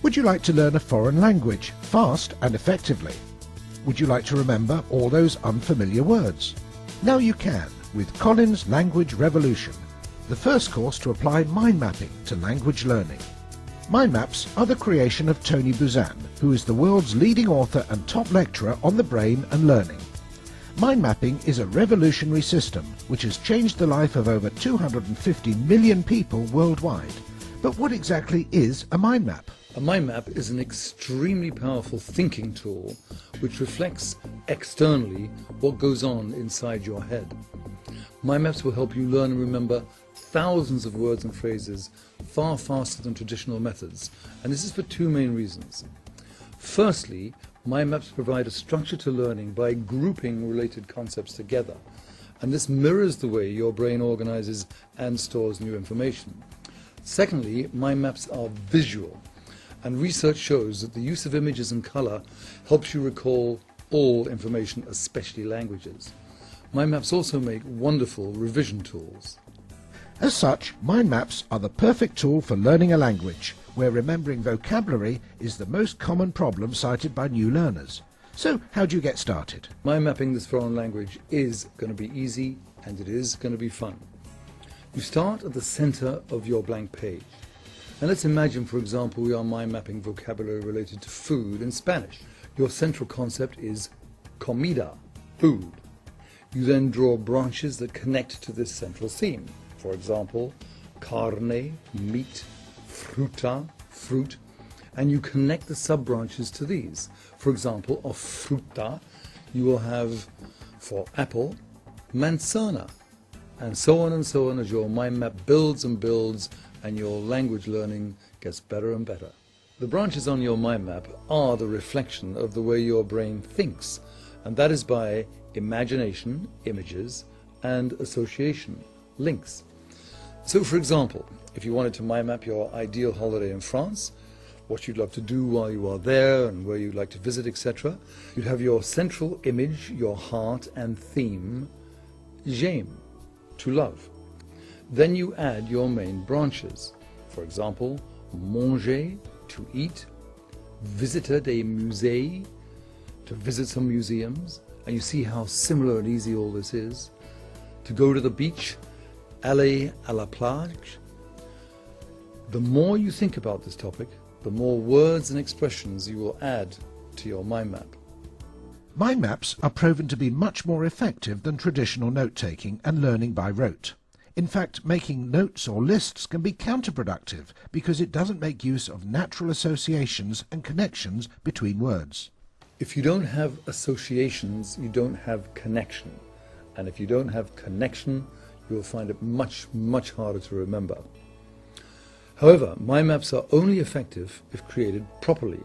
Would you like to learn a foreign language fast and effectively? Would you like to remember all those unfamiliar words? Now you can with Colin's Language Revolution, the first course to apply mind mapping to language learning. Mind maps are the creation of Tony Buzan, who is the world's leading author and top lecturer on the brain and learning. Mind mapping is a revolutionary system which has changed the life of over 250 million people worldwide. But what exactly is a mind map? A mind map is an extremely powerful thinking tool which reflects externally what goes on inside your head. Mind maps will help you learn and remember thousands of words and phrases far faster than traditional methods, and this is for two main reasons. Firstly, mind maps provide a structure to learning by grouping related concepts together, and this mirrors the way your brain organizes and stores new information. Secondly, mind maps are visual, and research shows that the use of images and color helps you recall all information, especially languages. Mind maps also make wonderful revision tools. As such, mind maps are the perfect tool for learning a language, where remembering vocabulary is the most common problem cited by new learners. So, how do you get started? Mind mapping this foreign language is going to be easy and it is going to be fun. You start at the center of your blank page. And let's imagine, for example, we are mind mapping vocabulary related to food in Spanish. Your central concept is comida, food. You then draw branches that connect to this central theme. For example, carne, meat, fruta, fruit, and you connect the sub-branches to these. For example, of fruta, you will have, for apple, manzana, and so on as your mind map builds and builds and your language learning gets better and better. The branches on your mind map are the reflection of the way your brain thinks, and that is by imagination, images, and association, links. So, for example, if you wanted to mind map your ideal holiday in France, what you'd love to do while you are there and where you'd like to visit, etc., you'd have your central image, your heart and theme, j'aime, to love. Then you add your main branches. For example, manger, to eat, visiter des musées, to visit some museums, and you see how similar and easy all this is. To go to the beach, aller à la plage. The more you think about this topic, the more words and expressions you will add to your mind map. Mind maps are proven to be much more effective than traditional note-taking and learning by rote. In fact, making notes or lists can be counterproductive because it doesn't make use of natural associations and connections between words. If you don't have associations, you don't have connection. And if you don't have connection, you will find it much, much harder to remember. However, mind maps are only effective if created properly.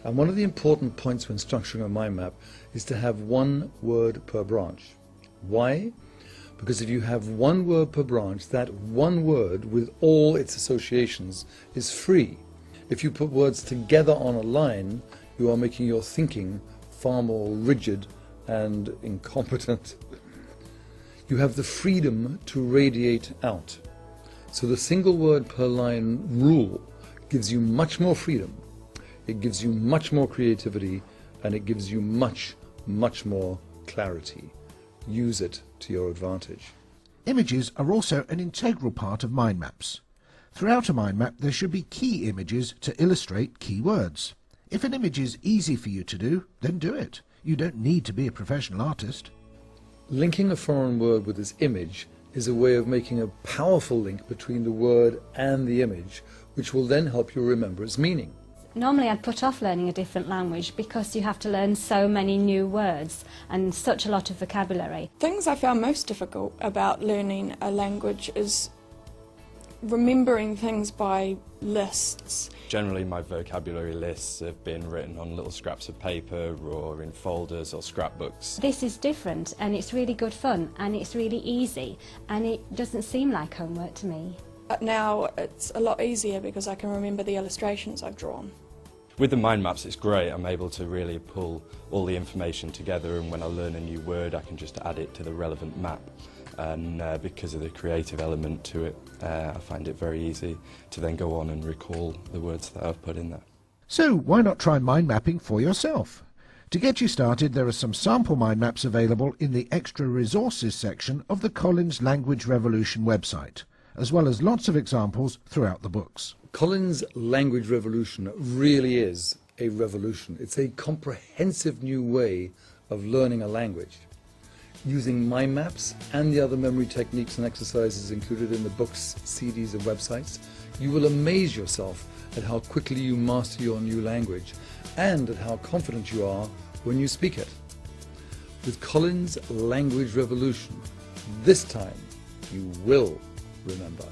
And one of the important points when structuring a mind map is to have one word per branch. Why? Because if you have one word per branch, that one word with all its associations is free. If you put words together on a line, you are making your thinking far more rigid and incompetent. You have the freedom to radiate out. So the single word per line rule gives you much more freedom, it gives you much more creativity, and it gives you much, much more clarity. Use it to your advantage. Images are also an integral part of mind maps. Throughout a mind map there should be key images to illustrate key words. If an image is easy for you to do, then do it. You don't need to be a professional artist. Linking a foreign word with this image is a way of making a powerful link between the word and the image, which will then help you remember its meaning. Normally I'd put off learning a different language because you have to learn so many new words and such a lot of vocabulary. Things I found most difficult about learning a language is remembering things by lists. Generally my vocabulary lists have been written on little scraps of paper or in folders or scrapbooks. This is different and it's really good fun and it's really easy and it doesn't seem like homework to me. But now it's a lot easier because I can remember the illustrations I've drawn. With the mind maps it's great, I'm able to really pull all the information together, and when I learn a new word I can just add it to the relevant map. And because of the creative element to it, I find it very easy to then go on and recall the words that I've put in there. So why not try mind mapping for yourself? To get you started, there are some sample mind maps available in the Extra Resources section of the Collins Language Revolution website, as well as lots of examples throughout the books. Collins Language Revolution really is a revolution. It's a comprehensive new way of learning a language. Using mind maps and the other memory techniques and exercises included in the books, CDs and websites, you will amaze yourself at how quickly you master your new language and at how confident you are when you speak it. With Collins Language Revolution, this time you will remember.